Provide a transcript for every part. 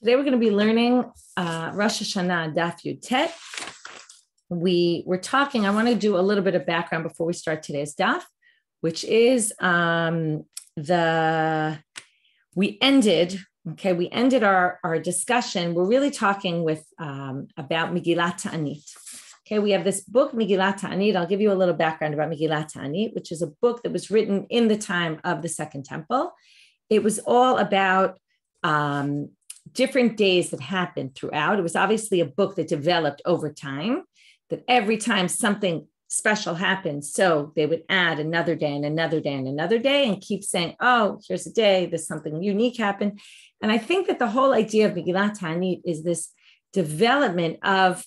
Today we're going to be learning Rosh Hashanah Daf Yud Tet. We were talking, I want to do a little bit of background before we start today's daf, which is we ended our discussion. We're really talking about Megillat Ta'anit. Okay, we have this book, Megillat Ta'anit. I'll give you a little background about Megillat Ta'anit, which is a book that was written in the time of the Second Temple. It was all about different days that happened throughout. It was obviously a book that developed over time, that every time something special happened, so they would add another day and another day and another day and keep saying, oh, here's a day, there's something unique happened. And I think that the whole idea of Megillat Ta'anit is this development of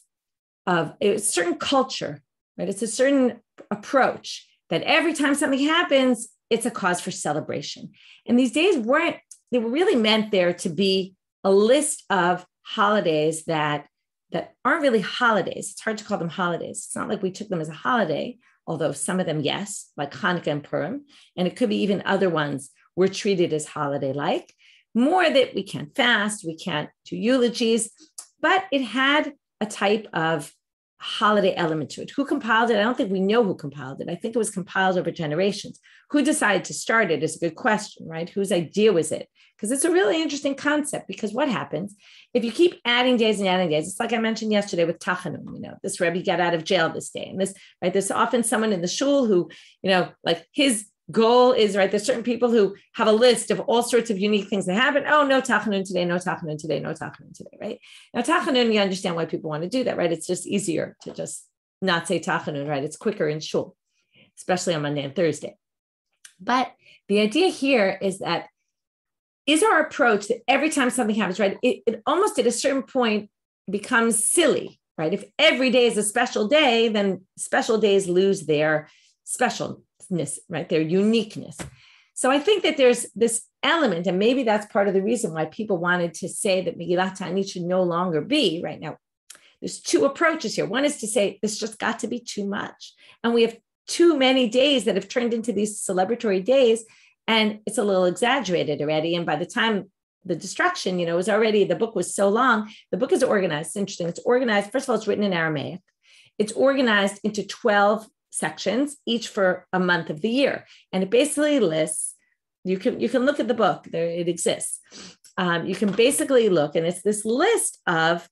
a certain culture, right? It's a certain approach that every time something happens, it's a cause for celebration. And these days were really meant there to be a list of holidays that aren't really holidays. It's hard to call them holidays. It's not like we took them as a holiday, although some of them, yes, like Hanukkah and Purim, and it could be even other ones were treated as holiday-like. More that we can't fast, we can't do eulogies, but it had a type of holiday element to it. Who compiled it? I don't think we know who compiled it. I think it was compiled over generations. Who decided to start it is a good question, right? Whose idea was it? Because it's a really interesting concept, because what happens if you keep adding days and adding days? It's like I mentioned yesterday with Tachanun, this Rebbe got out of jail this day. And this, right, there's often someone in the shul who, like his goal is, right, there's certain people who have a list of all sorts of unique things that happen. Oh, no Tachanun today, no Tachanun today, no Tachanun today, right? Now Tachanun, you understand why people want to do that, right? It's just easier to just not say Tachanun, right? It's quicker in shul, especially on Monday and Thursday. But the idea here is that is our approach that every time something happens, right, it almost at a certain point becomes silly, right? If every day is a special day, then special days lose their specialness, right? Their uniqueness. So I think that there's this element, and maybe that's part of the reason why people wanted to say that Megillat Ta'anit should no longer be right now. There's two approaches here. One is to say this just got to be too much. And we have too many days that have turned into these celebratory days, and it's a little exaggerated already. And by the time the destruction, was already, the book was so long. The book is organized. It's interesting. It's organized. First of all, it's written in Aramaic. It's organized into 12 sections, each for a month of the year. And it basically lists, you can look at the book, there it exists. You can basically look, and it's this list of,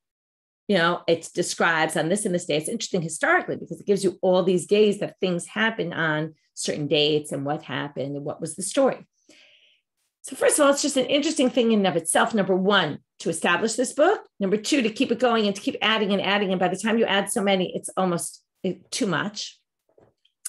it describes on this and this day. It's interesting historically because it gives you all these days that things happen on certain dates and what happened and what was the story. So first of all, it's just an interesting thing in and of itself. Number one, to establish this book. Number two, to keep it going and to keep adding and adding. And by the time you add so many, it's almost too much.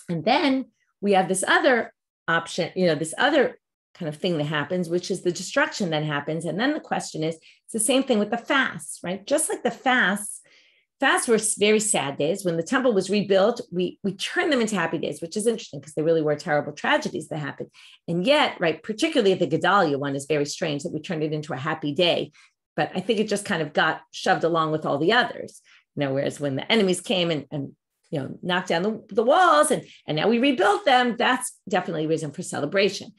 And then we have this other option, this other kind of thing that happens, which is the destruction that happens. And then the question is, it's the same thing with the fasts, right? Just like the fasts were very sad days. When the temple was rebuilt, we turned them into happy days, which is interesting because they really were terrible tragedies that happened. And yet, right, particularly the Gedalia one is very strange that we turned it into a happy day. But I think it just kind of got shoved along with all the others, whereas when the enemies came and knocked down the walls and now we rebuilt them, that's definitely a reason for celebration.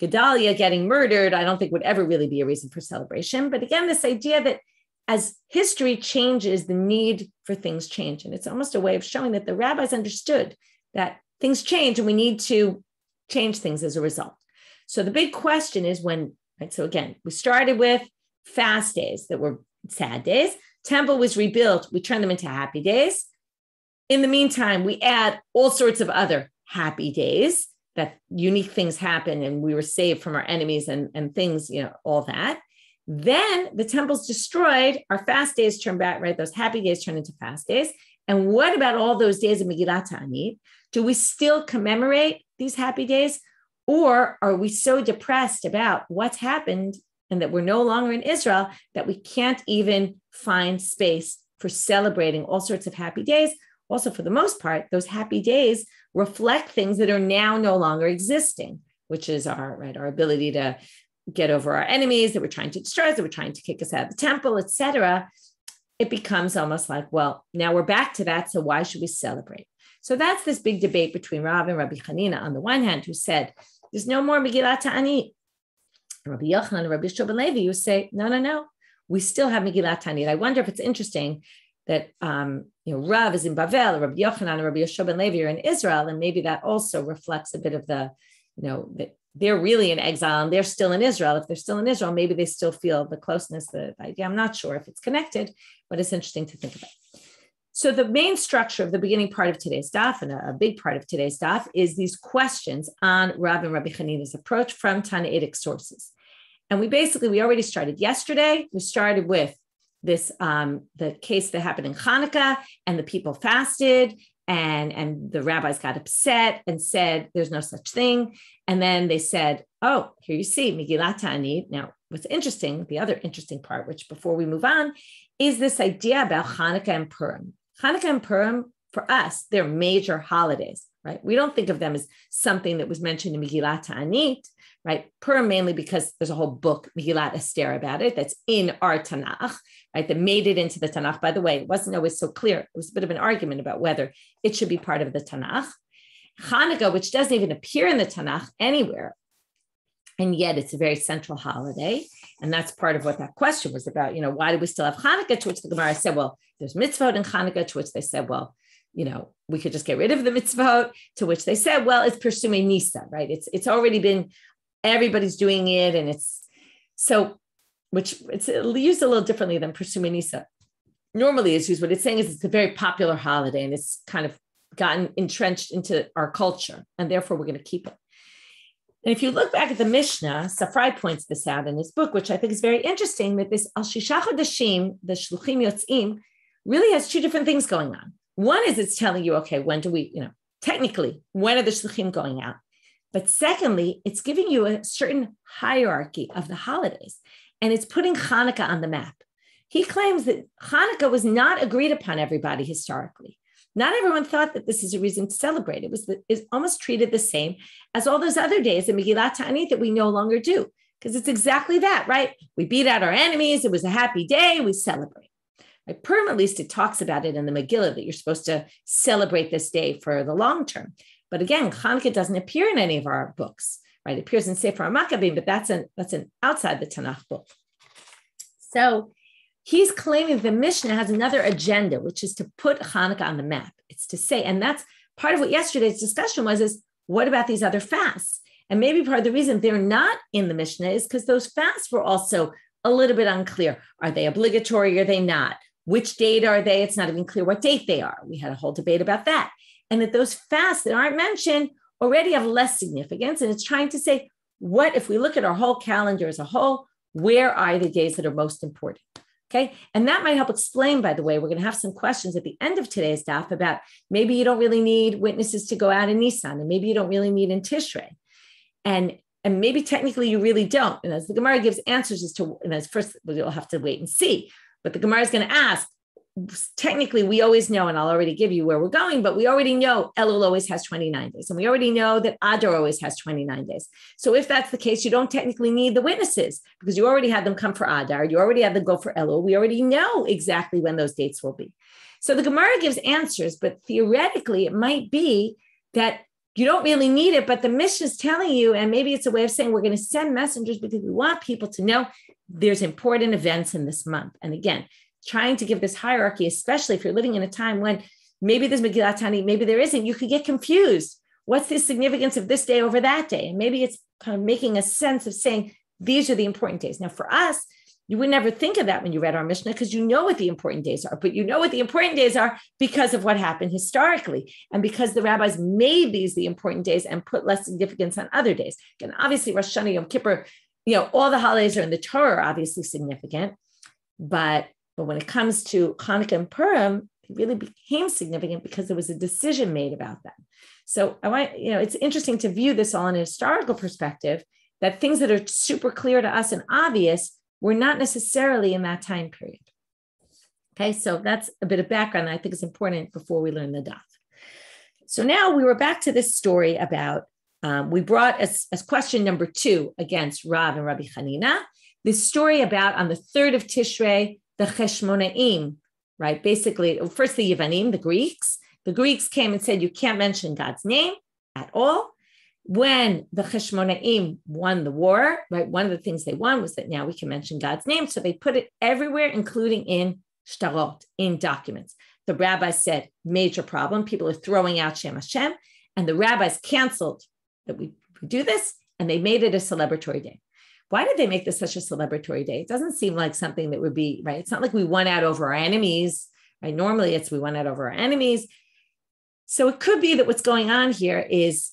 Gedalia getting murdered, I don't think would ever really be a reason for celebration. But again, this idea that as history changes, the need for things change. And it's almost a way of showing that the rabbis understood that things change and we need to change things as a result. So the big question is when, right? So again, we started with fast days that were sad days. Temple was rebuilt. We turned them into happy days. In the meantime, we add all sorts of other happy days that unique things happen and we were saved from our enemies and things, all that. Then the temple's destroyed, our fast days turn back, right? Those happy days turn into fast days. And what about all those days of Megillat Ta'anit? Do we still commemorate these happy days? Or are we so depressed about what's happened and that we're no longer in Israel that we can't even find space for celebrating all sorts of happy days? Also, for the most part, those happy days reflect things that are now no longer existing, which is our ability to get over our enemies that we're trying to destroy us, that we're trying to kick us out of the temple, etc. It becomes almost like, well, now we're back to that, so why should we celebrate? So that's this big debate between Rav and Rabbi Hanina on the one hand, who said, there's no more Megillat Ta'anit. Rabbi Yochanan and Rabbi Shua ben Levi, who say, no. we still have Megillat Ta'anit. I wonder if it's interesting that Rav is in Bavel, Rabbi Yochanan and Rabbi Yeshua ben Levi are in Israel, and maybe that also reflects a bit of the, that they're really in exile and they're still in Israel. If they're still in Israel, maybe they still feel the closeness, the idea. I'm not sure if it's connected, but it's interesting to think about. So the main structure of the beginning part of today's daf, and a big part of today's daf, is these questions on Rav and Rabbi Hanina's approach from Tanaitic sources. And we already started yesterday. We started with this, the case that happened in Hanukkah, and the people fasted, and the rabbis got upset and said, there's no such thing. And then they said, oh, here you see, Megillat Ta'anit. Now, what's interesting, the other interesting part, which before we move on, is this idea about Hanukkah and Purim. Hanukkah and Purim, for us, they're major holidays, right? We don't think of them as something that was mentioned in Megillat Ta'anit, right? Purim mainly because there's a whole book, Megillat Esther, about it, that's in our Tanakh, right? That made it into the Tanakh. By the way, it wasn't always so clear. It was a bit of an argument about whether it should be part of the Tanakh. Hanukkah, which doesn't even appear in the Tanakh anywhere, and yet it's a very central holiday. And that's part of what that question was about. Why do we still have Hanukkah? To which the Gemara said, well, there's mitzvot in Hanukkah. To which they said, well, we could just get rid of the mitzvot. To which they said, well, it's Persume Nisa, right? It's already been, everybody's doing it. And it's used a little differently than Persume Nisa. Normally it's used, what it's saying is it's a very popular holiday and it's kind of gotten entrenched into our culture. And therefore we're going to keep it. And if you look back at the Mishnah, Safrai points this out in his book, which I think is very interesting, that this Al Shisha Chodashim, the Shluchim Yotzim, really has two different things going on. One is it's telling you, okay, when do we, technically, when are the Shluchim going out? But secondly, it's giving you a certain hierarchy of the holidays, and it's putting Hanukkah on the map. He claims that Hanukkah was not agreed upon everybody historically. Not everyone thought that this is a reason to celebrate. It's almost treated the same as all those other days in Megillat Ta'anit that we no longer do, because it's exactly that, right? We beat out our enemies. It was a happy day. We celebrate. Right? Purim, at least it talks about it in the Megillah that you're supposed to celebrate this day for the long term. But again, Hanukkah doesn't appear in any of our books, right? It appears in Sefer HaMakkabim, but that's an outside the Tanakh book. So he's claiming the Mishnah has another agenda, which is to put Hanukkah on the map. It's to say, and that's part of what yesterday's discussion was, is what about these other fasts? And maybe part of the reason they're not in the Mishnah is because those fasts were also a little bit unclear. Are they obligatory or are they not? Which date are they? It's not even clear what date they are. We had a whole debate about that. And that those fasts that aren't mentioned already have less significance. And it's trying to say, what if we look at our whole calendar as a whole, where are the days that are most important? Okay. And that might help explain, by the way, we're going to have some questions at the end of today's daf about maybe you don't really need witnesses to go out in Nisan, and maybe you don't really need in Tishrei. And maybe technically you really don't. And as the Gemara gives answers as to, and as first we'll have to wait and see, but the Gemara is going to ask, technically we always know, and I'll already give you where we're going, but we already know Elul always has 29 days. And we already know that Adar always has 29 days. So if that's the case, you don't technically need the witnesses because you already had them come for Adar. You already had them go for Elul. We already know exactly when those dates will be. So the Gemara gives answers, but theoretically it might be that you don't really need it, but the Mishnah is telling you, and maybe it's a way of saying we're going to send messengers because we want people to know there's important events in this month. And again, trying to give this hierarchy, especially if you're living in a time when maybe there's Megillat Ta'anit, maybe there isn't, you could get confused. What's the significance of this day over that day? And maybe it's kind of making a sense of saying, these are the important days. Now for us, you would never think of that when you read our Mishnah because you know what the important days are, but you know what the important days are because of what happened historically and because the rabbis made these the important days and put less significance on other days. And obviously Rosh Hashanah, Yom Kippur, all the holidays are in the Torah are obviously significant, but when it comes to Hanukkah and Purim, it really became significant because there was a decision made about them. So I want, it's interesting to view this all in a historical perspective, that things that are super clear to us and obvious were not necessarily in that time period. Okay, so that's a bit of background that I think is important before we learn the daf. So now we were back to this story about, we brought as question number 2 against Rav and Rabbi Hanina, this story about on the 3rd of Tishrei, the Cheshmonaim, right? Basically, first the Yevanim, the Greeks came and said, you can't mention God's name at all. When the Cheshmonaim won the war, right, one of the things they won was that now we can mention God's name. So they put it everywhere, including in shtarot, in documents. The rabbis said, major problem. People are throwing out Shem Hashem. And the rabbis canceled that we do this, and they made it a celebratory day. Why did they make this such a celebratory day? It doesn't seem like something that would be, right? It's not like we won out over our enemies, right? Normally it's we won out over our enemies. So it could be that what's going on here is,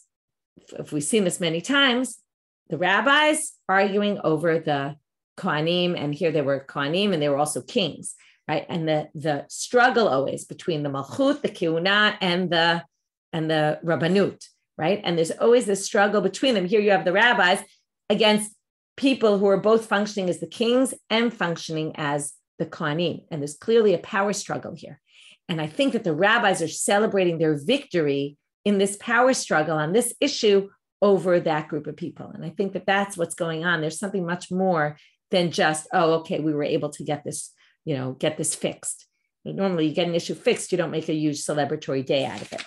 if we've seen this many times, the rabbis arguing over the Kohanim, and here they were Kohanim and they were also kings, right? And the struggle always between the Malchut, the Kehuna, and the Rabbanut, right? And there's always this struggle between them. Here you have the rabbis against people who are both functioning as the kings and functioning as the Kohanim. And there's clearly a power struggle here. And I think that the rabbis are celebrating their victory in this power struggle on this issue over that group of people. And I think that that's what's going on. There's something much more than just, oh, okay, we were able to get this, get this fixed. But normally you get an issue fixed, you don't make a huge celebratory day out of it.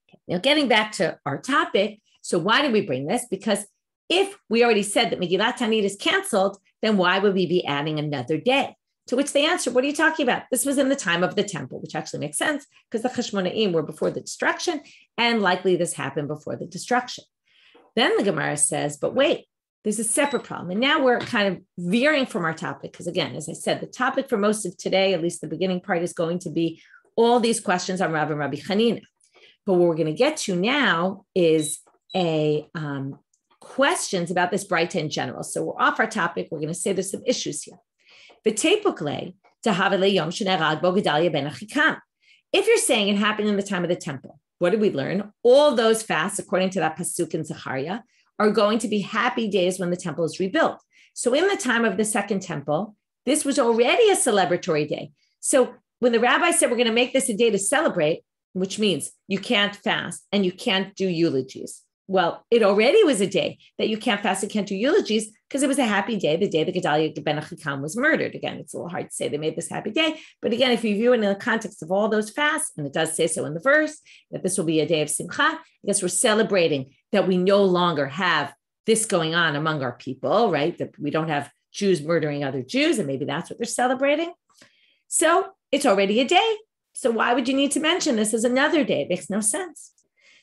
Okay. Now, getting back to our topic. So why did we bring this? Because if we already said that Megillat Ta'anit is canceled, then why would we be adding another day? To which they answered, what are you talking about? This was in the time of the temple, which actually makes sense because the Cheshmonaim were before the destruction, and likely this happened before the destruction. Then the Gemara says, but wait, there's a separate problem. And now we're kind of veering from our topic because, again, as I said, the topic for most of today, at least the beginning part, is going to be all these questions on Rav and Rabbi Hanina. But what we're going to get to now is questions about this Braita in general. So we're off our topic. We're going to say there's some issues here. If you're saying it happened in the time of the temple, what did we learn? All those fasts, according to that pasuk in Zechariah, are going to be happy days when the temple is rebuilt. So in the time of the second temple, this was already a celebratory day. So when the rabbi said we're going to make this a day to celebrate, which means you can't fast and you can't do eulogies. Well, it already was a day that you can't fast and can't do eulogies because it was a happy day, the day that Gedalia ben Achikam was murdered. Again, it's a little hard to say they made this happy day. But again, if you view it in the context of all those fasts, and it does say so in the verse, that this will be a day of Simcha, I guess we're celebrating that we no longer have this going on among our people, right? That we don't have Jews murdering other Jews, and maybe that's what they're celebrating. So it's already a day. So why would you need to mention this as another day? It makes no sense.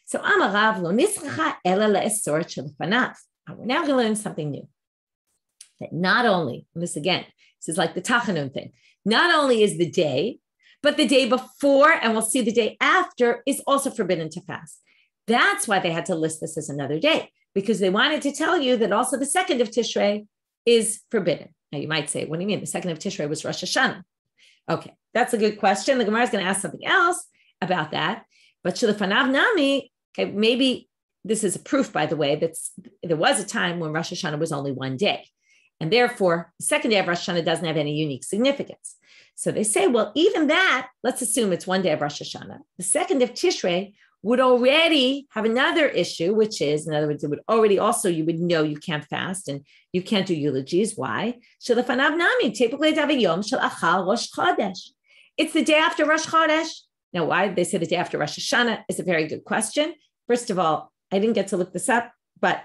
So Amarav lo nisracha ela le'esor shelefanav. We're now going to learn something new. That not only, and this again, this is like the Tachanun thing, not only is the day, but the day before, and we'll see the day after, is also forbidden to fast. That's why they had to list this as another day, because they wanted to tell you that also the second of Tishrei is forbidden. Now you might say, what do you mean? The second of Tishrei was Rosh Hashanah. Okay, that's a good question. The Gemara is going to ask something else about that. But Shelefanav Nami, okay, maybe this is a proof, by the way, that there was a time when Rosh Hashanah was only one day. And therefore, the second day of Rosh Hashanah doesn't have any unique significance. So they say, well, even that, let's assume it's one day of Rosh Hashanah. The second of Tishrei would already have another issue, which is, in other words, it would already also, you would know you can't fast and you can't do eulogies. Why? It's the day after Rosh Chodesh. Now, why did they say the day after Rosh Hashanah is a very good question. First of all, I didn't get to look this up, but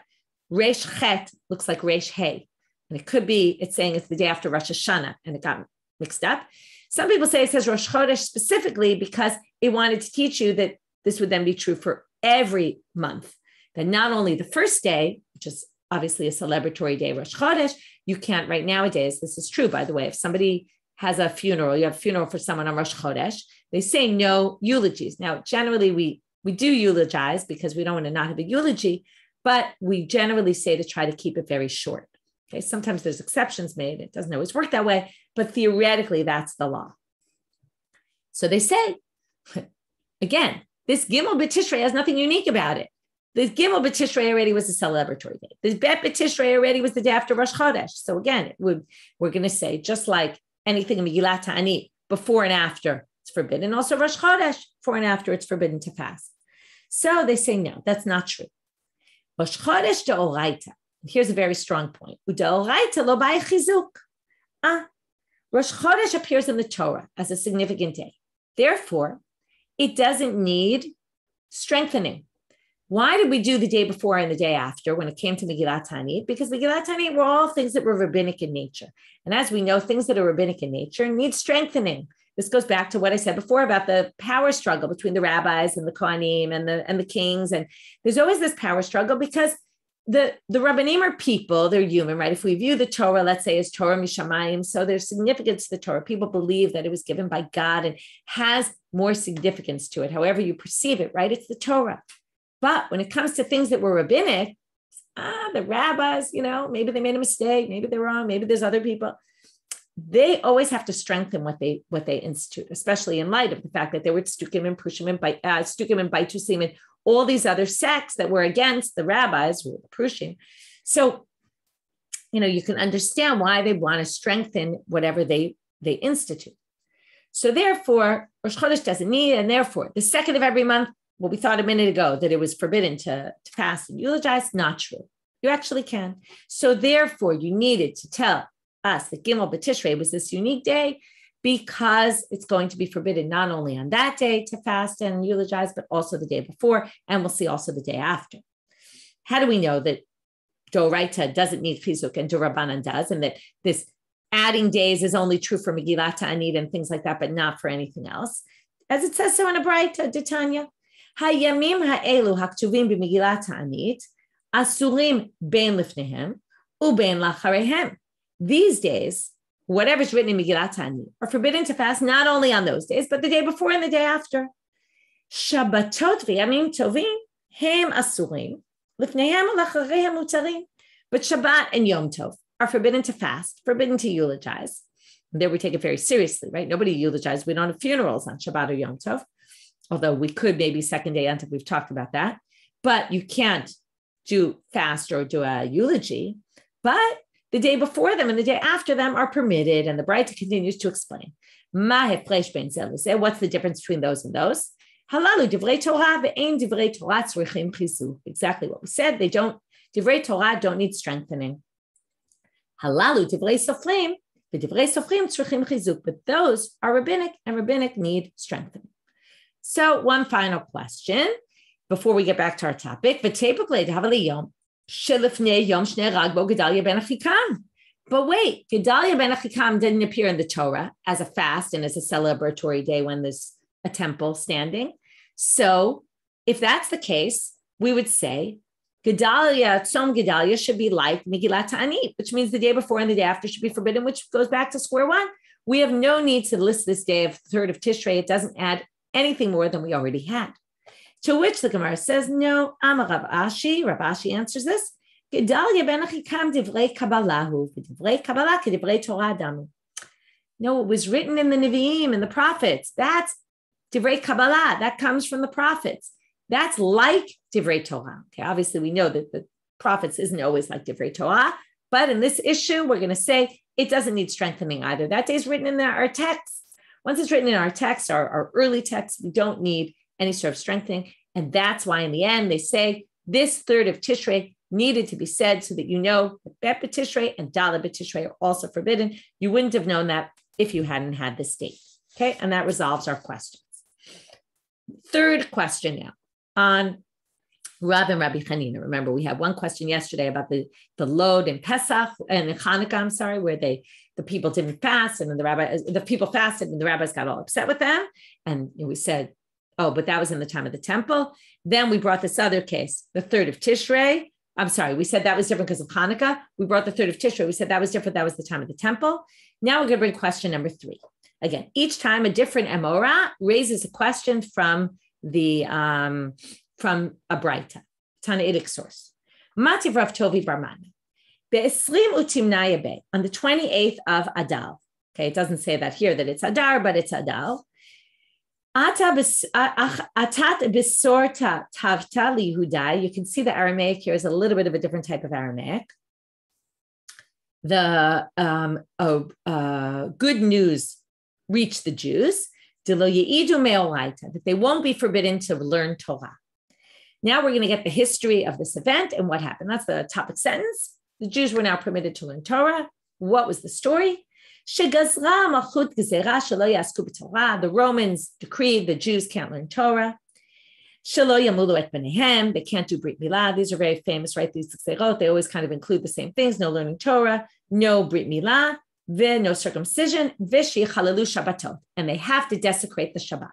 Resh Chet looks like Resh Hey. And it could be, it's saying it's the day after Rosh Hashanah, and it got mixed up. Some people say it says Rosh Chodesh specifically because it wanted to teach you that this would then be true for every month. That not only the first day, which is obviously a celebratory day, Rosh Chodesh, you can't right nowadays, this is true, by the way, if somebody has a funeral, you have a funeral for someone on Rosh Chodesh, they say no eulogies. Now, generally we do eulogize because we don't want to not have a eulogy, but we generally say to try to keep it very short. Okay, sometimes there's exceptions made. It doesn't always work that way, but theoretically, that's the law. So they say, again, this Gimel B'Tishrei has nothing unique about it. The Gimel B'Tishrei already was a celebratory day. The Bet B'Tishrei already was the day after Rosh Chodesh. So again, we're going to say, just like anything in Megillat Ta'anit, before and after, it's forbidden. Also Rosh Chodesh, before and after, it's forbidden to fast. So they say, no, that's not true. Rosh Chodesh de'oraita. Here's a very strong point. U'de'oraita lo bai chizuk. Rosh Chodesh appears in the Torah as a significant day. Therefore, it doesn't need strengthening. Why did we do the day before and the day after when it came to Megillat Ta'anit? Because Megillat Ta'anit were all things that were rabbinic in nature. And as we know, things that are rabbinic in nature need strengthening. This goes back to what I said before about the power struggle between the rabbis and the Kohanim and the kings. And there's always this power struggle because the Rabbanim are people, they're human, right? If we view the Torah, let's say, as Torah Mishamayim, so there's significance to the Torah. People believe that it was given by God and has more significance to it, however you perceive it, right? It's the Torah. But when it comes to things that were rabbinic, the rabbis, maybe they made a mistake, maybe they're wrong, maybe there's other people. They always have to strengthen what they institute, especially in light of the fact that there were Stukim and Prushim and Stukim and Baitusim and all these other sects that were against the rabbis, who were the Prushim. So, you can understand why they want to strengthen whatever they institute. So therefore, Rosh Chodesh doesn't need, and therefore, the second of every month, what we thought a minute ago, that it was forbidden to fast and eulogize, not true. You actually can. So therefore, you needed to tell us that Gimel B'Tishrei was this unique day because it's going to be forbidden not only on that day to fast and eulogize, but also the day before, and we'll see also the day after. How do we know that Doraita doesn't need Chizuk and Rabbanit does, and that this adding days is only true for Megillat Ta'anit and things like that, but not for anything else? As it says so in a Braita, D'Tanya, Hayamim ha'elu haktuvim b'Megillat Ta'anit asurim ben lifnehem uben lacharehem. These days, whatever's written in Megillat Ta'anit are forbidden to fast not only on those days, but the day before and the day after. Shabbatot v'yamim tovim hem asurim lifnehem u'lacharehem mutarim. But Shabbat and Yom Tov are forbidden to fast, forbidden to eulogize. And there we take it very seriously, right? Nobody eulogizes. We don't have funerals on Shabbat or Yom Tov. Although we could maybe second day until we've talked about that, but you can't do fast or do a eulogy, but the day before them and the day after them are permitted. And the Braita continues to explain. What's the difference between those and those? Exactly what we said. Divrei Torah don't need strengthening. But those are rabbinic, and rabbinic need strengthening. So one final question before we get back to our topic. But wait, Gedalia ben Achikam didn't appear in the Torah as a fast and as a celebratory day when there's a temple standing. So if that's the case, we would say Tzom Gedalia should be like Megillat Ta'anit, which means the day before and the day after should be forbidden, which goes back to square one. We have no need to list this day of the 3rd of Tishrei. It doesn't add anything more than we already had. To which the Gemara says, no, Amar Rav Ashi. Rav Ashi answers this. Gedalia ben Achikam divrei Kabbalahu, divrei Kabbalah kedivrei Torah adamu. No, it was written in the Nevi'im and the prophets. That's divrei Kabbalah. That comes from the prophets. That's like divrei Torah. Okay, obviously we know that the prophets isn't always like divrei Torah, but in this issue, we're going to say it doesn't need strengthening either. That day is written in our text. Once it's written in our text, our early text, we don't need any sort of strengthening. And that's why in the end, they say this 3rd of Tishrei needed to be said so that you know that Bet B'Tishrei and Dalet B'Tishrei are also forbidden. You wouldn't have known that if you hadn't had this date. Okay, and that resolves our questions. Third question now on Rav and Rabbi Chanina. Remember, we had one question yesterday about the load in Pesach and in Hanukkah, where the people didn't fast, and then the people fasted, and the rabbis got all upset with them. And we said, oh, but that was in the time of the temple. Then we brought this other case, the 3rd of Tishrei. We said that was different because of Hanukkah. We brought the 3rd of Tishrei. We said that was different. That was the time of the temple. Now we're going to bring question number 3. Again, each time a different Emora raises a question from a Braita, Tanaitic source. Mativ Rav Tovi Barman. On the 28th of Adar. Okay, it doesn't say that here that it's Adar, but it's Adar. Atat besorta tavta lihudai. You can see the Aramaic here is a little bit of a different type of Aramaic. The good news reached the Jews, that they won't be forbidden to learn Torah. Now we're going to get the history of this event and what happened. That's the topic sentence. The Jews were now permitted to learn Torah. What was the story? The Romans decreed the Jews can't learn Torah. Shelo yamulu et benehem. They can't do brit milah. These are very famous, right? These tzerot, they always kind of include the same things. No learning Torah, no brit milah, no circumcision, v'sheichalalu Shabbatot. And they have to desecrate the Shabbat.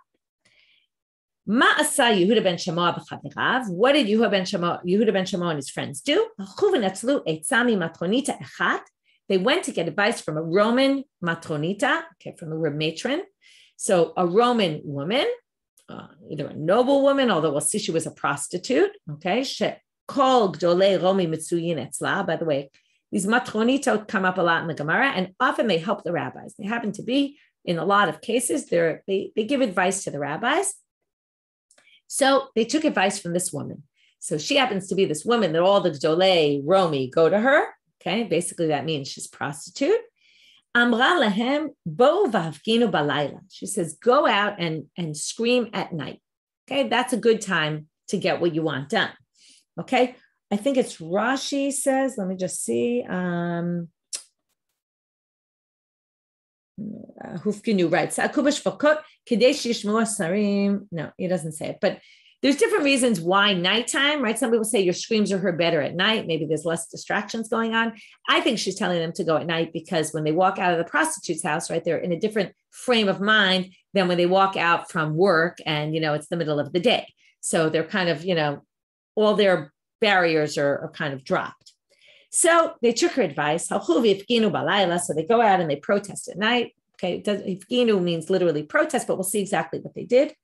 Ma'asa Yehuda ben Shammua b'chaverav. What did Yehuda ben Shammua and his friends do? They went to get advice from a Roman matronita, okay, from a matron. So a Roman woman, either a noble woman, although we'll see she was a prostitute, okay? Kol gdolei Romi mitzuyin etzla. By the way, these matronitot come up a lot in the Gemara, and often they help the rabbis. They happen to be, in a lot of cases, they give advice to the rabbis. So they took advice from this woman. So she happens to be this woman that all the Gdolei Romi go to her. Okay, basically that means she's a prostitute. Amra lahem bo v'havginu balayla. She says, go out and scream at night. Okay, that's a good time to get what you want done. Okay, I think it's Rashi says, let me just see. Hufkinu, right? No, he doesn't say it, but there's different reasons why nighttime, right? Some people say your screams are heard better at night. Maybe there's less distractions going on. I think she's telling them to go at night because when they walk out of the prostitute's house, right, they're in a different frame of mind than when they walk out from work and, it's the middle of the day. So they're kind of, all their barriers are kind of dropped. So they took her advice. So they go out and they protest at night. Okay, Ifginu means literally protest, but we'll see exactly what they did.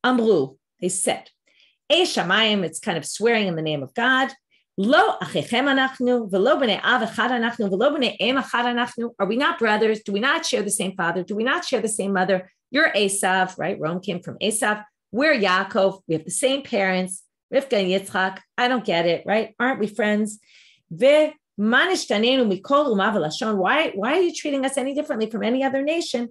Amru, they said, Shamayim, it's kind of swearing in the name of God. Lo achechem anachnu, v'lo b'nei av echad anachnu, v'lo b'nei em echad anachnu. Are we not brothers? Do we not share the same father? Do we not share the same mother? You're Esav, right? Rome came from Esav. We're Yaakov. We have the same parents. Rivka and Yitzchak. I don't get it, right? Aren't we friends? Why are you treating us any differently from any other nation?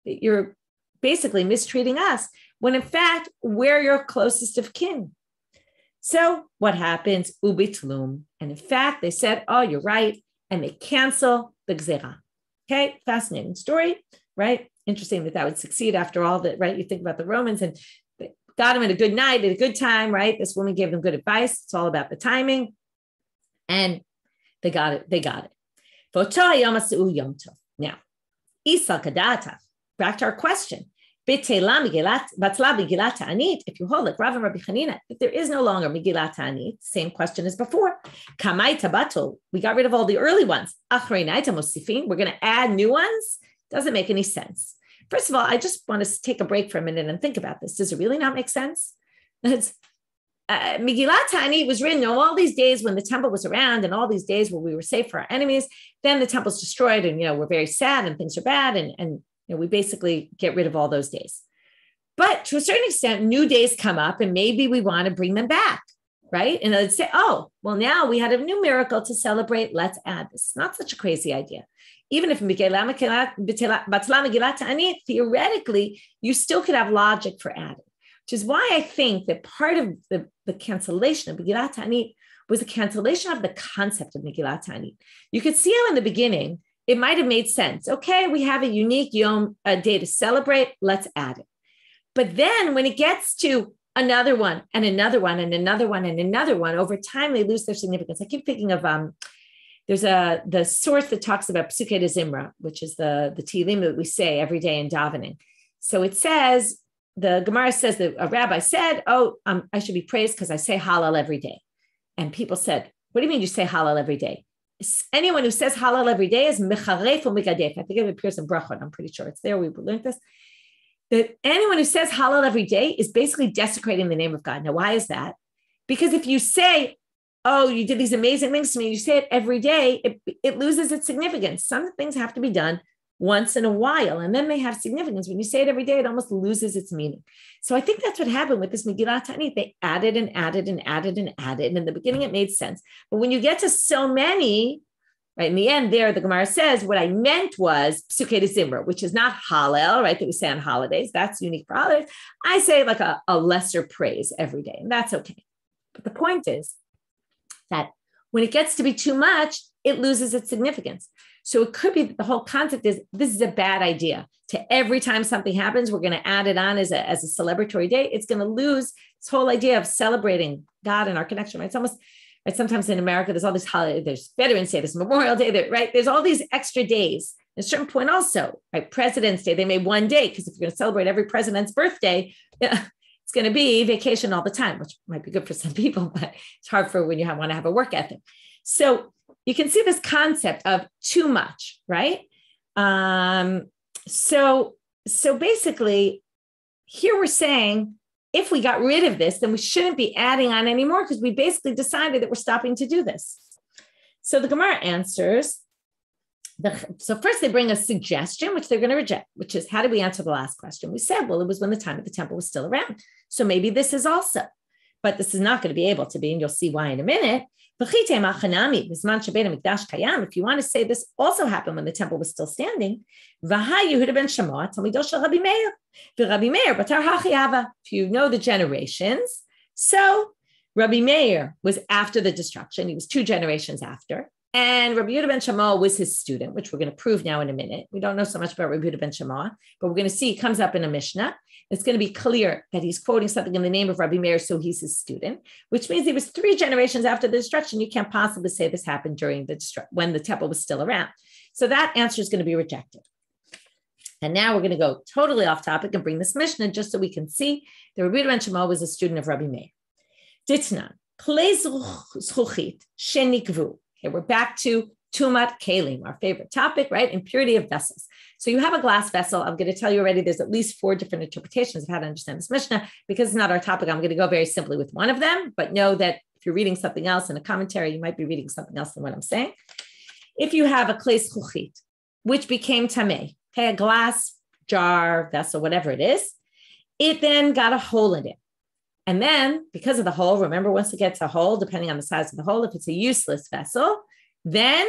You're basically mistreating us when in fact we're your closest of kin. So what happens? Ubitlum. And in fact, they said, oh, you're right. And they cancel the gzera. Okay, fascinating story, right? Interesting that would succeed after all that, right? You think about the Romans and they got them at a good night, at a good time, right? This woman gave them good advice. It's all about the timing. And they got it. Now, Isa Kadata, back to our question. If you hold like Rav and Rabbi Chanina, if there is no longer Megillat Ta'anit, same question as before. Kamai Tabatul, we got rid of all the early ones. We're going to add new ones. Doesn't make any sense. First of all, I just want to take a break for a minute and think about this. Does it really not make sense? Megillat Ta'anit was written all these days when the temple was around and all these days where we were safe for our enemies. Then the temple's destroyed and, we're very sad and things are bad. And we basically get rid of all those days. But to a certain extent, new days come up and maybe we want to bring them back, right? And they'd say, oh, well, now we had a new miracle to celebrate. Let's add this. Not such a crazy idea. Even if Megillat Ta'anit, theoretically, you still could have logic for adding, which is why I think that part of the cancellation of Megillat Ta'anit was the cancellation of the concept of Megillat Ta'anit. You could see how in the beginning, it might have made sense. Okay, we have a unique a day to celebrate. Let's add it. But then when it gets to another one and another one and another one and another one, over time, they lose their significance. I keep thinking of, there's the source that talks about Psukei de Zimra, which is the Tehillim that we say every day in davening. So it says, the Gemara says that a rabbi said, I should be praised because I say Hallel every day. And people said, what do you mean you say Hallel every day? Anyone who says Hallel every day is mecharef or megadef. I think it appears in Brachot. I'm pretty sure it's there. We learned this. That anyone who says Hallel every day is basically desecrating the name of God. Now, why is that? Because if you say, oh, you did these amazing things to me, you say it every day, it loses its significance. Some things have to be done once in a while, and then they have significance. When you say it every day, it almost loses its meaning. So I think that's what happened with this Megillat Ta'anit. They added and added and added and added. And in the beginning, it made sense. But when you get to so many, right, in the end there, the Gemara says, what I meant was Psukei de Zimra, which is not Hallel, right, that we say on holidays. That's unique for holidays. I say like a lesser praise every day, and that's okay. But the point is that when it gets to be too much, it loses its significance. So it could be that the whole concept is this is a bad idea. To every time something happens, we're going to add it on as a celebratory day. It's going to lose this whole idea of celebrating God and our connection, right? It's almost, right, sometimes in America, there's all these holidays, there's Veterans Day, there's Memorial Day, right? There's all these extra days. At a certain point also, right? President's Day, they made one day, because if you're going to celebrate every president's birthday, it's going to be vacation all the time, which might be good for some people, but it's hard for when you want to have a work ethic. So you can see this concept of too much, right? So basically, here we're saying, if we got rid of this, then we shouldn't be adding on anymore, because we basically decided that we're stopping to do this. So the Gemara answers, so first they bring a suggestion, which they're going to reject, which is, how did we answer the last question? We said, well, it was when the time of the temple was still around. So maybe this is also, but this is not going to be able to be, and you'll see why in a minute. If you want to say this also happened when the temple was still standing, if you know the generations, so Rabbi Meir was after the destruction. He was 2 generations after. And Rabbi Yehuda ben Shammai was his student, which we're going to prove now in a minute. We don't know so much about Rabbi Yehuda ben Shammai, but we're going to see it comes up in a Mishnah. It's going to be clear that he's quoting something in the name of Rabbi Meir, so he's his student, which means he was 3 generations after the destruction. You can't possibly say this happened during when the temple was still around. So that answer is going to be rejected. And now we're going to go totally off topic and bring this Mishnah just so we can see that Rabbi Yehuda ben Shammai was a student of Rabbi Meir. Ditnan, klei zchuchit shenikvu. Okay, we're back to Tumat Kalim, our favorite topic, right? Impurity of vessels. So you have a glass vessel. I'm going to tell you already, there's at least 4 different interpretations of how to understand this Mishnah. Because it's not our topic, I'm going to go very simply with one of them, but know that if you're reading something else in a commentary, you might be reading something else than what I'm saying. If you have a klei zchuchit, which became tamei, okay, a glass jar, vessel, whatever it is, it then got a hole in it. And then because of the hole, remember, once it gets a hole, depending on the size of the hole, if it's a useless vessel, then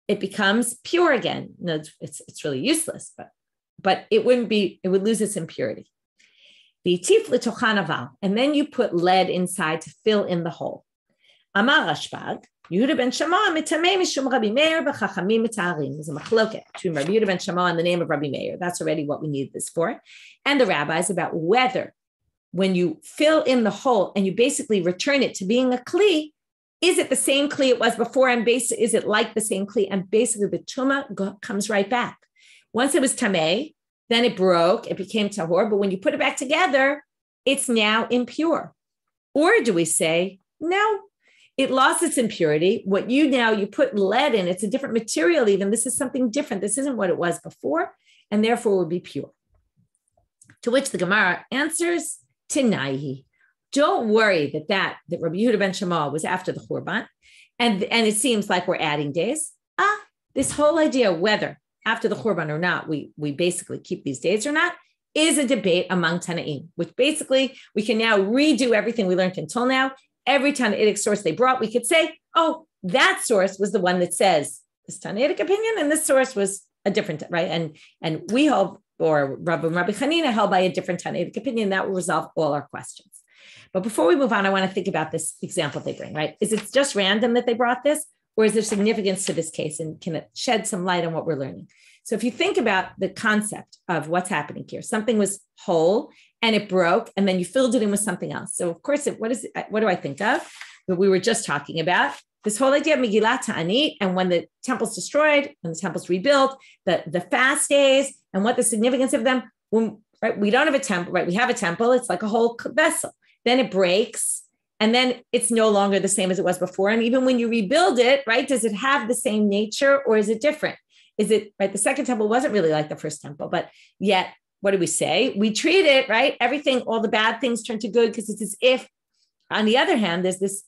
it becomes pure again. No, it's really useless, but it would lose its impurity. And then you put lead inside to fill in the hole. Amar Rashbag, Yehuda ben Shammai mitamei mishum Rabbi Meir b'chachamim mitaharim. There's a machloket between Rabbi Yehuda ben Shammai and the name of Rabbi Meir. That's already what we need this for. And the rabbis about whether when you fill in the hole and you basically return it to being a kli, is it the same kli it was before? And is it like the same kli? And basically the tumah comes right back. Once it was tamei, then it broke, it became tahor. But when you put it back together, it's now impure. Or do we say, no, it lost its impurity. You put lead in, it's a different material even. This is something different. This isn't what it was before, and therefore will be pure. To which the Gemara answers, Tinaihi. Don't worry that Rabbi Yehuda ben Shammai was after the Churban, and it seems like we're adding days. This whole idea whether after the Churban or not, we basically keep these days or not, is a debate among Tanaim, which basically we can now redo everything we learned until now. Every Tanaitic source they brought, we could say, oh, that source was the one that says this Tanaitic opinion, and this source was a different, right? And we hold, or Rabbi Chanina held by a different Tanaitic opinion. That will resolve all our questions. But before we move on, I want to think about this example they bring, right? Is it just random that they brought this, or is there significance to this case, and can it shed some light on what we're learning? So if you think about the concept of what's happening here, something was whole and it broke, and then you filled it in with something else. So of course, what do I think of? That we were just talking about this whole idea of Megillat Ta'anit, and when the temple's destroyed, when the temple's rebuilt, the fast days, and what the significance of them. Right, we don't have a temple, right? We have a temple. It's like a whole vessel. Then it breaks, and then it's no longer the same as it was before. And even when you rebuild it, right, does it have the same nature, or is it different? Is it, right? The second temple wasn't really like the first temple, but yet, what do we say? We treat it, right? Everything, all the bad things turn to good, because it's as if, on the other hand, there's this,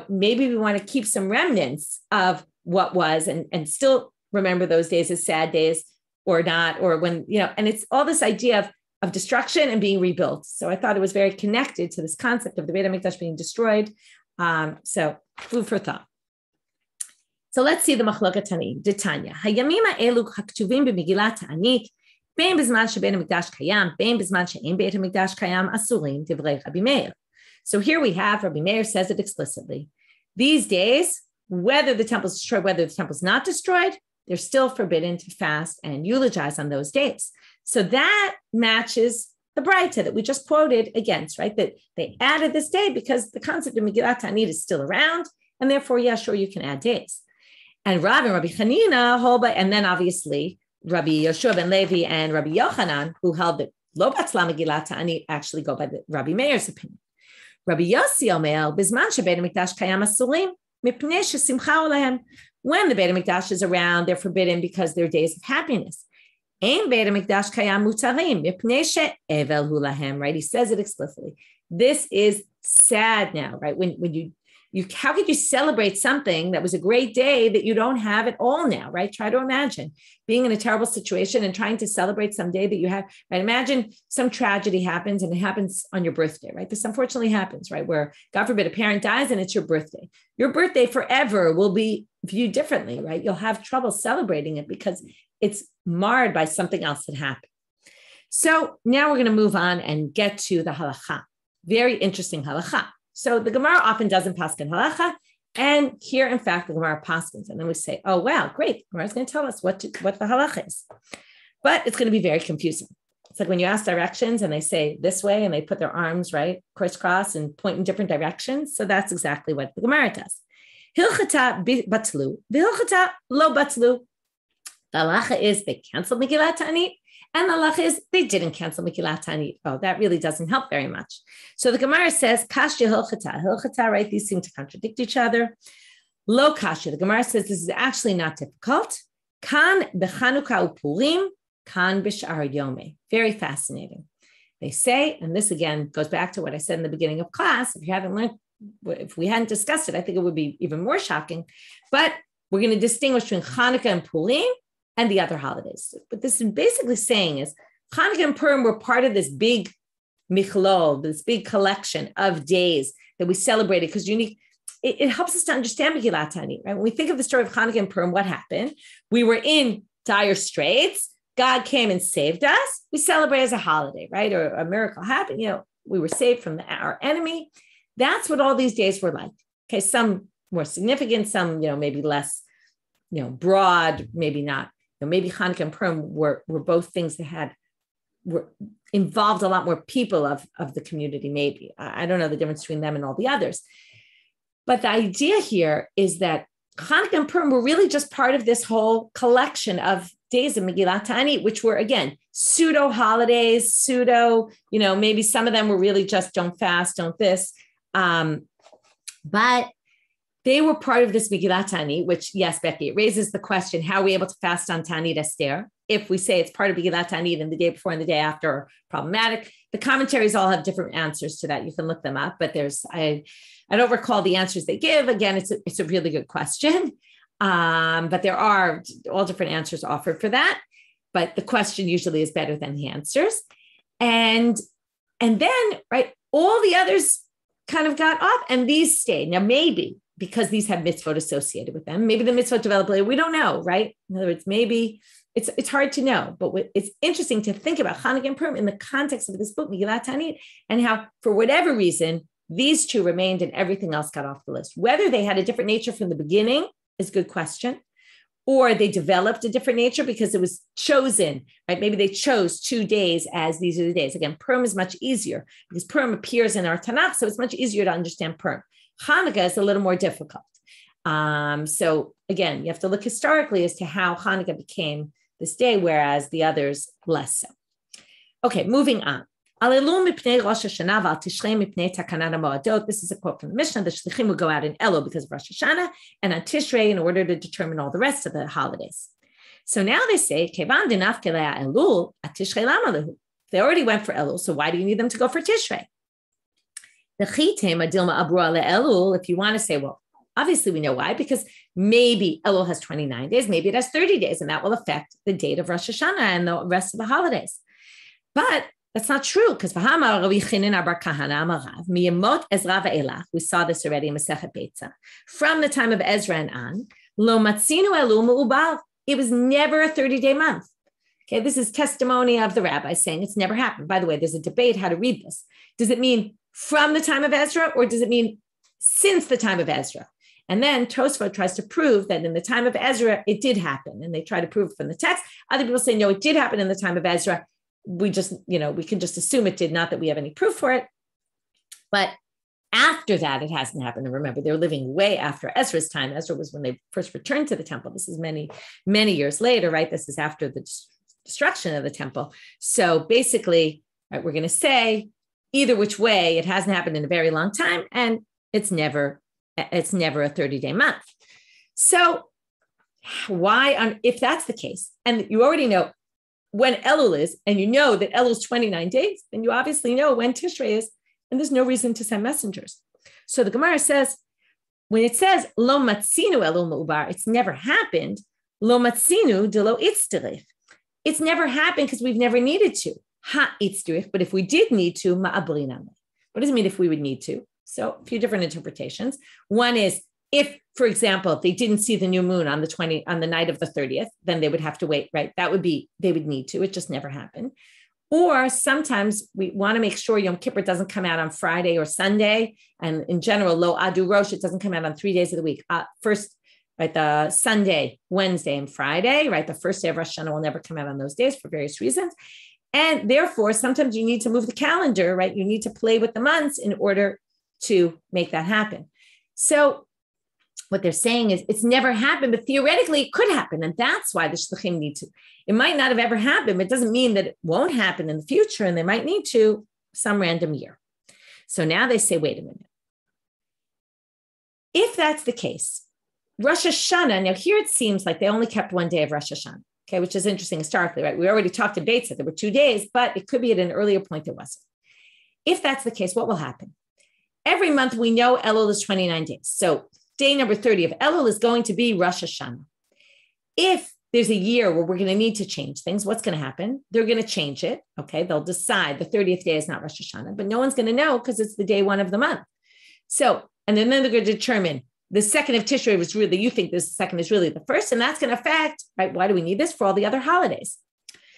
maybe we want to keep some remnants of what was and still remember those days as sad days or not, or when, and it's all this idea of destruction and being rebuilt. So I thought it was very connected to this concept of the Beit HaMikdash being destroyed. So food for thought. So let's see the Machloket Tanaim. Detanya. Hayamim ha'elu haktuvim b'Megillat Ta'anit, בין בזמן שבית המקדש קיים, בין בזמן שאין בית המקדש קיים, אסורים דברי Rabbi Meir. So here we have Rabbi Meir says it explicitly. These days whether the temple is destroyed, whether the temple is not destroyed, they're still forbidden to fast and eulogize on those days. So that matches the Braita that we just quoted against, right? That they added this day because the concept of Megillat Ta'anit is still around, and therefore, yeah, sure, you can add days. And Rav and Rabbi Chanina hold by, and then obviously Rabbi Yoshua ben Levi and Rabbi Yochanan, who held that Lo Batzla Megillat Ta'anit, actually go by the Rabbi Meir's opinion. Rabbi Yossi Omer, Bizman Shebeit HaMikdash Kayam Asurim, Mipnei Shesimcha Olehem. When the Beit HaMikdash is around, they're forbidden because they're days of happiness. Ein Beit HaMikdash Kayam Mutarim, Mipnei She'evel Hu Lahem, right? He says it explicitly. This is sad now, right? When you how could you celebrate something that was a great day that you don't have at all now, right? Try to imagine being in a terrible situation and trying to celebrate some day that you have, right? Imagine some tragedy happens and it happens on your birthday, right? This unfortunately happens, right? Where, God forbid, a parent dies and it's your birthday. Your birthday forever will be viewed differently, right? You'll have trouble celebrating it because it's marred by something else that happened. So now we're going to move on and get to the halacha. Very interesting halacha. So the Gemara often doesn't paskin halacha, and here, in fact, the Gemara paskins, and then we say, "Oh, wow, great! The Gemara is going to tell us what the halacha is," but it's going to be very confusing. It's like when you ask directions, and they say this way, and they put their arms right crisscross and point in different directions. So that's exactly what the Gemara does. Hilchata batlu, v'hilchata lo batlu. The halacha is they canceled Megillat Ta'anit, and the halacha is they didn't cancel Megillat Ta'anit. Oh, that really doesn't help very much. So the Gemara says, Kashya hilchata. Hilchata, right? These seem to contradict each other. Lo kashya. The Gemara says this is actually not difficult. Kan b'Hanukkah Purim, kan b'Shar Yomi. Very fascinating. They say, and this again goes back to what I said in the beginning of class. If you haven't learned, if we hadn't discussed it, I think it would be even more shocking. But we're going to distinguish between Hanukkah and Purim and the other holidays. What this is basically saying is Hanukkah and Purim were part of this big michlol, this big collection of days that we celebrated because it helps us to understand Megillat Ta'anit, right? When we think of the story of Hanukkah and Purim, what happened? We were in dire straits. God came and saved us. We celebrate as a holiday, right? Or a miracle happened. We were saved from our enemy. That's what all these days were like. Okay, some more significant, some, maybe less, broad, maybe not. Maybe Hanukkah and Purim were both things that were involved a lot more people of the community, maybe. I don't know the difference between them and all the others. But the idea here is that Hanukkah and Purim were really just part of this whole collection of days of Megillat Ta'anit, which were, again, pseudo holidays, maybe some of them were really just don't fast, don't this. But they were part of this Megillat Ta'anit, which, yes, Becky, it raises the question, how are we able to fast on Ta'anit Esther? If we say it's part of Megillat Ta'anit and the day before and the day after are problematic, the commentaries all have different answers to that. You can look them up, but I don't recall the answers they give. Again, it's a really good question, but there are all different answers offered for that. But the question usually is better than the answers. And then, right, all the others kind of got off and these stayed. Now, maybe because these have mitzvot associated with them. Maybe the mitzvot developed later. We don't know, right? In other words, maybe it's hard to know, but it's interesting to think about Hanukkah and Purim in the context of this book, Megillat Ta'anit, and how, for whatever reason, these two remained and everything else got off the list. Whether they had a different nature from the beginning is a good question, or they developed a different nature because it was chosen, right? Maybe they chose 2 days as these are the days. Again, Purim is much easier because Purim appears in our Tanakh, so it's much easier to understand Purim. Hanukkah is a little more difficult. So again, you have to look historically as to how Hanukkah became this day, whereas the others less so. Okay, moving on. This is a quote from the Mishnah. The shlichim will go out in Elul because of Rosh Hashanah and on Tishrei in order to determine all the rest of the holidays. So now they say, they already went for Elul, so why do you need them to go for Tishrei? If you want to say, well, obviously we know why, because maybe Elul has 29 days, maybe it has 30 days, and that will affect the date of Rosh Hashanah and the rest of the holidays. But that's not true, because we saw this already in Masechet Beitza. From the time of Ezra and on, it was never a 30-day month. Okay, this is testimony of the rabbi saying it's never happened. By the way, there's a debate how to read this. Does it mean from the time of Ezra, or does it mean since the time of Ezra? And then Tosfot tries to prove that in the time of Ezra, it did happen. And they try to prove from the text. Other people say, no, it did happen in the time of Ezra. We just, we can just assume it did, not that we have any proof for it. But after that, it hasn't happened. And remember, they're living way after Ezra's time. Ezra was when they first returned to the temple. This is many, many years later, right? This is after the destruction of the temple. So basically, right, we're going to say either which way, it hasn't happened in a very long time, and it's never a 30-day month. So if that's the case, and you already know when Elul is, and you know that Elul is 29 days, then you obviously know when Tishrei is, and there's no reason to send messengers. So the Gemara says, when it says lo matzinu elul meubar, it's never happened. Lo matzinu de lo itzterich. It's never happened because we've never needed to. Ha itzterich, but if we did need to, ma'abrinam. What does it mean if we would need to? So a few different interpretations. One is if, for example, if they didn't see the new moon on the night of the 30th, then they would have to wait, right? They would need to. It just never happened. Or sometimes we want to make sure Yom Kippur doesn't come out on Friday or Sunday. And in general, Lo Adu Rosh, it doesn't come out on 3 days of the week. First, right, the Sunday, Wednesday, and Friday, right? The first day of Rosh Hashanah will never come out on those days for various reasons. And therefore, sometimes you need to move the calendar, right? You need to play with the months in order to make that happen. So what they're saying is it's never happened, but theoretically it could happen. And that's why the shluchim need to. It might not have ever happened, but it doesn't mean that it won't happen in the future, and they might need to some random year. So now they say, wait a minute. If that's the case, Rosh Hashanah, now here it seems like they only kept 1 day of Rosh Hashanah, okay, which is interesting historically, right? We already talked to Bates that there were 2 days, but it could be at an earlier point there wasn't. If that's the case, what will happen? Every month we know Elul is 29 days. So day number 30 of Elul is going to be Rosh Hashanah. If there's a year where we're going to need to change things, what's going to happen? They're going to change it. Okay. They'll decide the 30th day is not Rosh Hashanah, but no one's going to know because it's the day one of the month. So, and then they're going to determine the second of Tishrei was really, you think this second is really the first, and that's going to affect, right? Why do we need this? For all the other holidays.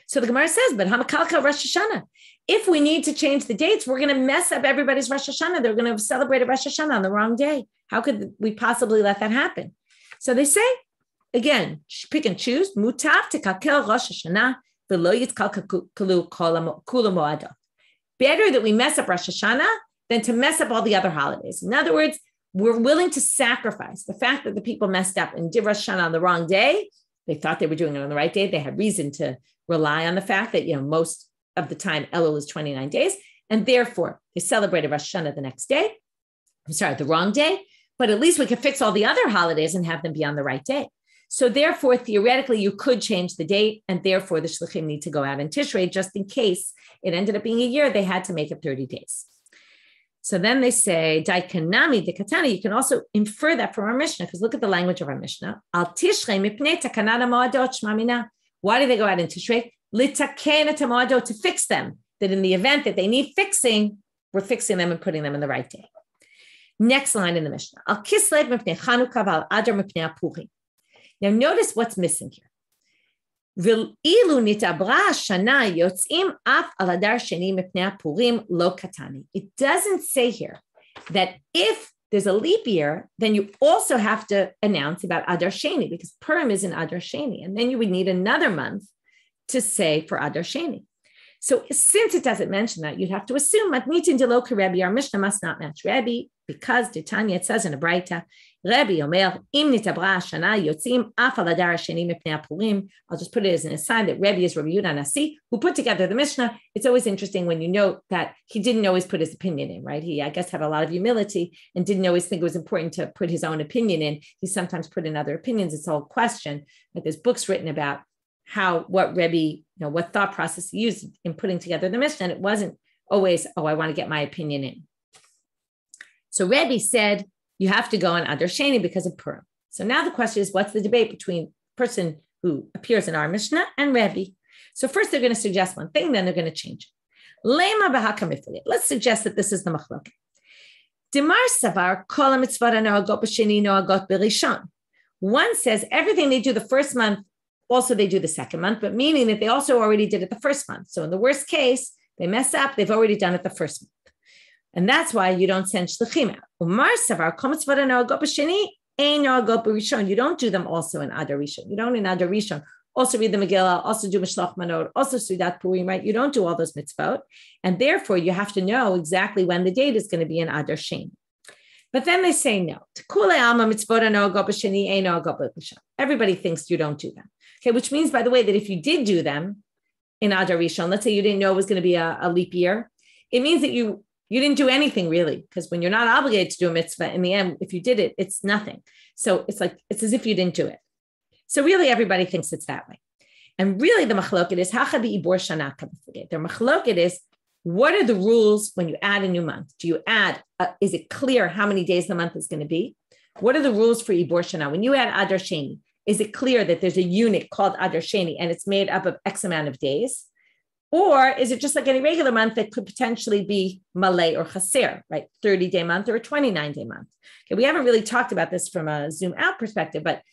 So the Gemara says, but Hamakalka Rosh Hashanah. If we need to change the dates, we're going to mess up everybody's Rosh Hashanah. They're going to celebrate a Rosh Hashanah on the wrong day. How could we possibly let that happen? So they say, again, pick and choose. Mutav tekakel Rosh Hashanah v'lo yitkal kula mo'adot. Better that we mess up Rosh Hashanah than to mess up all the other holidays. In other words, we're willing to sacrifice the fact that the people messed up and did Rosh Hashanah on the wrong day. They thought they were doing it on the right day. They had reason to rely on the fact that, most of the time Elul is 29 days. And therefore, they celebrated Rosh Hashanah the next day. The wrong day. But at least we could fix all the other holidays and have them be on the right day. So therefore, theoretically, you could change the date, and therefore the shluchim need to go out in Tishrei just in case it ended up being a year. They had to make it 30 days. So then they say, Daikanami dekatana. You can also infer that from our Mishnah, because look at the language of our Mishnah. Al Tishrei mipnei takanana moadot shmamina. Why do they go out in Tishrei? Litaken et moadot, to fix them. That in the event that they need fixing, we're fixing them and putting them in the right day. Next line in the Mishnah. Al Kislev mipnei Hanukkah v'al Adar mipnei Purim. Now notice what's missing here. It doesn't say here that if there's a leap year, then you also have to announce about Adar Sheni, because Purim is in Adar Sheni, and then you would need another month to say for Adar Sheni. So since it doesn't mention that, you'd have to assume Matnitin Deloka Rebbe, our Mishnah must not match Rebbe, because Tanya, it says in a Braita, Rebbe Omer, Im Nitabra Shana Yotzim Af Al Adar Sheni Mipnei Purim. I'll just put it as an aside that Rebbe is Rabbi Yehuda Nasi, who put together the Mishnah. It's always interesting when you note that he didn't always put his opinion in, right? He, I guess, had a lot of humility and didn't always think it was important to put his own opinion in. He sometimes put in other opinions. It's all question. But there's books written about what Rebbe, what thought process he used in putting together the Mishnah. And it wasn't always, I want to get my opinion in. So Rebbe said, you have to go on Adar Sheni because of Purim. So now the question is, what's the debate between the person who appears in our Mishnah and Rebbe? So first they're going to suggest one thing, then they're going to change it. Lema b'haka mifli. Let's suggest that this is the machloket. Demar savar kol hamitzvot hanoagot b'sheni noagot b'rishon. One says everything they do the first month, also they do the second month, but meaning that they also already did it the first month. So in the worst case, they mess up, they've already done it the first month. And that's why you don't send shluchim out. Umar savar kol hamitzvot hanoagot b'sheni You don't do them also in Adar Rishon. You don't in Adar Rishon also read the Megillah, also do Mishlach Manot, also Sudat Purim, right? You don't do all those mitzvot. And therefore, you have to know exactly when the date is going to be in Adar Sheni. But then they say no. Everybody thinks you don't do them. Okay, which means, by the way, that if you did do them in Adar Rishon, let's say you didn't know it was going to be a leap year, it means that you didn't do anything really, because when you're not obligated to do a mitzvah, in the end, if you did it, it's nothing. So it's as if you didn't do it. So really, everybody thinks it's that way. And really, the machloket is, the machloket is, what are the rules when you add a new month? Do you add, is it clear how many days the month is going to be? What are the rules for Ibor Shana? When you add Adar Sheni, is it clear that there's a unit called Adar Sheni and it's made up of X amount of days? Or is it just like any regular month that could potentially be Malay or Chaser, right? 30-day month or a 29-day month. Okay, we haven't really talked about this from a zoom out perspective, but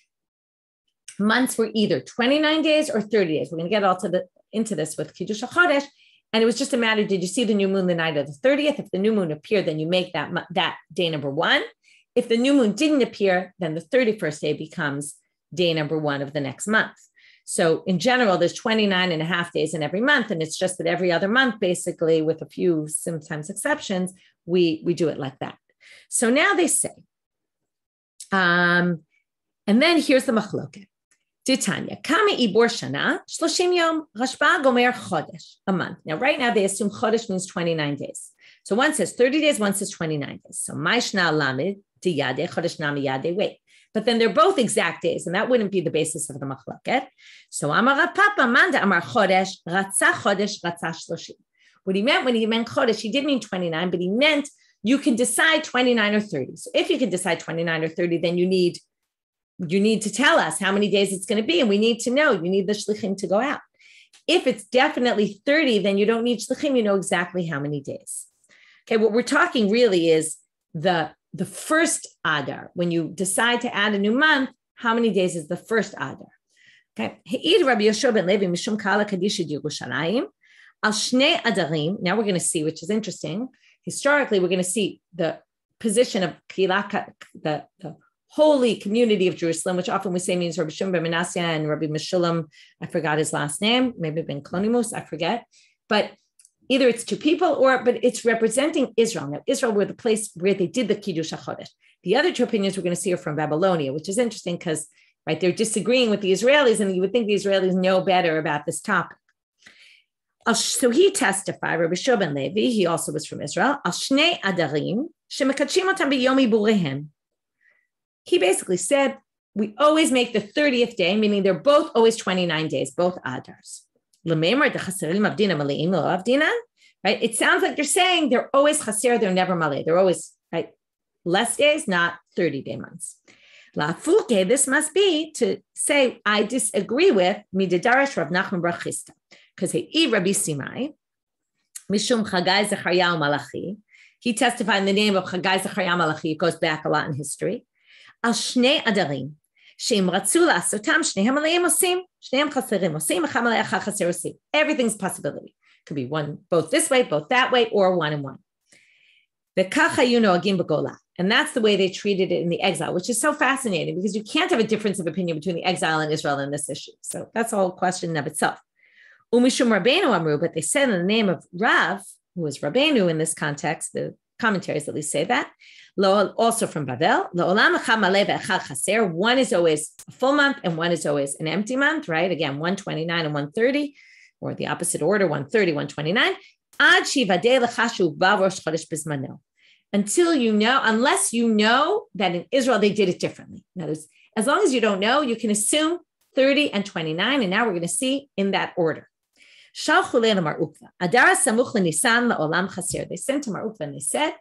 months were either 29 days or 30 days. We're going to get into this with Kiddush HaChodesh. And it was just a matter, did you see the new moon the night of the 30th? If the new moon appeared, then you make that day number one. If the new moon didn't appear, then the 31st day becomes day number one of the next month. So in general, there's 29 and a half days in every month. And it's just that every other month, basically, with a few sometimes exceptions, we do it like that. So now they say, and then here's the machloket. Titania, Kami Ibor Shana, Shloshim Yom, Rashba Gomer Chodesh, a month. Now, right now, they assume Chodesh means 29 days. So one says 30 days, one says 29 days. So Maishna Lamed, Tiyade, Chodesh Nami Yade, wait. But then they're both exact days, and that wouldn't be the basis of the machloket. So Amar Papa, Manda Amar Chodesh, Ratza Chodesh, Ratza Shloshim. What he meant when he meant Chodesh, he did mean 29, but he meant you can decide 29 or 30. So if you can decide 29 or 30, then you need to tell us how many days it's going to be, and we need to know. You need the shlichim to go out. If it's definitely 30, then you don't need shlichim. You know exactly how many days. Okay, what we're talking really is the first Adar. When you decide to add a new month, how many days is the first Adar? Okay. Rabbi Yoshua ben Levi mishum kala kadisha Yerushalayim al shnei adarim. Now we're going to see, which is interesting. Historically, we're going to see the position of the holy community of Jerusalem, which often we say means Rabbi Shimon ben Manasseh and Rabbi Meshulam. I forgot his last name, maybe Ben Klonimus, I forget. But either it's two people but it's representing Israel. Now, Israel were the place where they did the Kiddush HaChodesh. The other two opinions we're going to see are from Babylonia, which is interesting because, right, they're disagreeing with the Israelis, and you would think the Israelis know better about this topic. So he testified, Rabbi Shua ben Levi, he also was from Israel, al shnei adarim shemekadshim otam biyomi burehem. He basically said, we always make the 30th day, meaning they're both always 29 days, both Adars. Right? It sounds like you're saying they're always chaser, they're never malay. They're always, right, less days, not 30-day months. This must be to say, I disagree with Mididarash Rav Nachman bar Chisda, because he Rabbi Simai, Mishum Chagai Zechariah Malachi. He testified in the name of Chagai Zechariah Malachi. It goes back a lot in history. Al shnei adarim, sheim ratzu la'asotam, shnehem aleim osim, shnehem chaserim osim, echam alei achar chaser osim. Everything's a possibility. Could be one, both this way, both that way, or one and one. V'kach hayu noagim b'golah. And that's the way they treated it in the exile, which is so fascinating because you can't have a difference of opinion between the exile and Israel in this issue. So that's a whole question in of itself. Umishum Rabbeinu Amru, but they said in the name of Rav, who was Rabbeinu in this context, the commentaries at least say that, also from Bavel, one is always a full month and one is always an empty month, right? Again, 129 and 130, or the opposite order, 130, 129. Until you know, unless you know that in Israel they did it differently. Now, as long as you don't know, you can assume 30 and 29, and now we're going to see in that order. They sent to Mar Ukva and they said,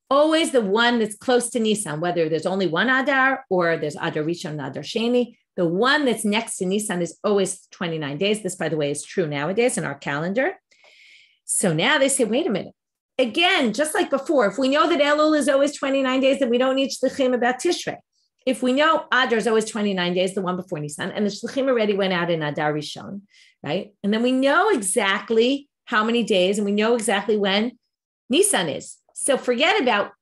always the one that's close to Nisan, whether there's only one Adar or there's Adar Rishon and Adar Sheni, the one that's next to Nisan is always 29 days. This, by the way, is true nowadays in our calendar. So now they say, wait a minute. Again, just like before, if we know that Elul is always 29 days, then we don't need shlichim about Tishrei. If we know Adar is always 29 days, the one before Nisan, and the shlichim already went out in Adar Rishon, right? And then we know exactly how many days, and we know exactly when Nisan is. So forget about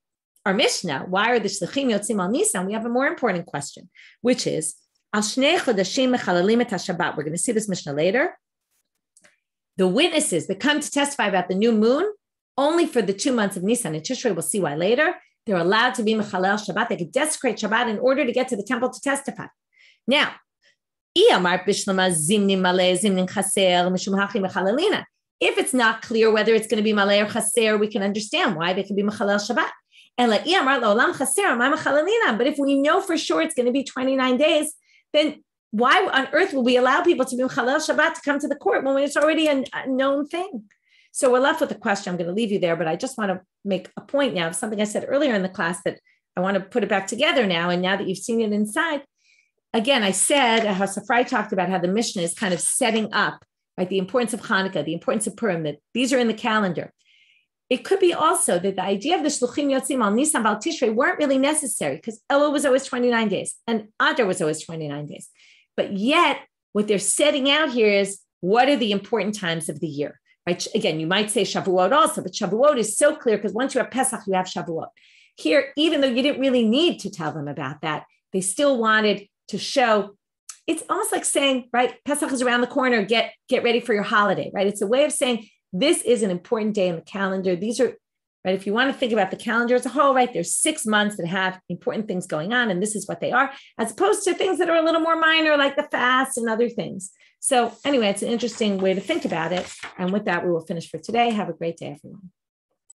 our Mishnah, why are the Shluchim Yotzim al Nisan? We have a more important question, which is, Al Shnei Chodashim Mechalalim et HaShabbat. We're going to see this Mishnah later. The witnesses that come to testify about the new moon, only for the 2 months of Nisan and Tishrei, we'll see why later, they're allowed to be Mechalel Shabbat. They could desecrate Shabbat in order to get to the temple to testify. Now, if it's not clear whether it's going to be malay or chaser, we can understand why they could be mechalel Shabbat. But if we know for sure it's going to be 29 days, then why on earth will we allow people to be mechalel Shabbat to come to the court when it's already a known thing? So we're left with a question. I'm going to leave you there, but I just want to make a point now of something I said earlier in the class that I want to put it back together now. And now that you've seen it inside, again, I said how Safrai talked about how the Mishnah is kind of setting up, right, the importance of Hanukkah, the importance of Purim, that these are in the calendar. It could be also that the idea of the Shluchim Yotzim al Nisan Val Tishrei weren't really necessary because Elul was always 29 days and Adar was always 29 days. But yet, what they're setting out here is what are the important times of the year, right? Again, you might say Shavuot also, but Shavuot is so clear because once you have Pesach, you have Shavuot. Here, even though you didn't really need to tell them about that, they still wanted to show. It's almost like saying, right, Pesach is around the corner, get ready for your holiday, right? It's a way of saying this is an important day in the calendar. These are, right, if you want to think about the calendar as a whole, right, there's 6 months that have important things going on, and this is what they are, as opposed to things that are a little more minor, like the fast and other things. So anyway, it's an interesting way to think about it. And with that, we will finish for today. Have a great day, everyone.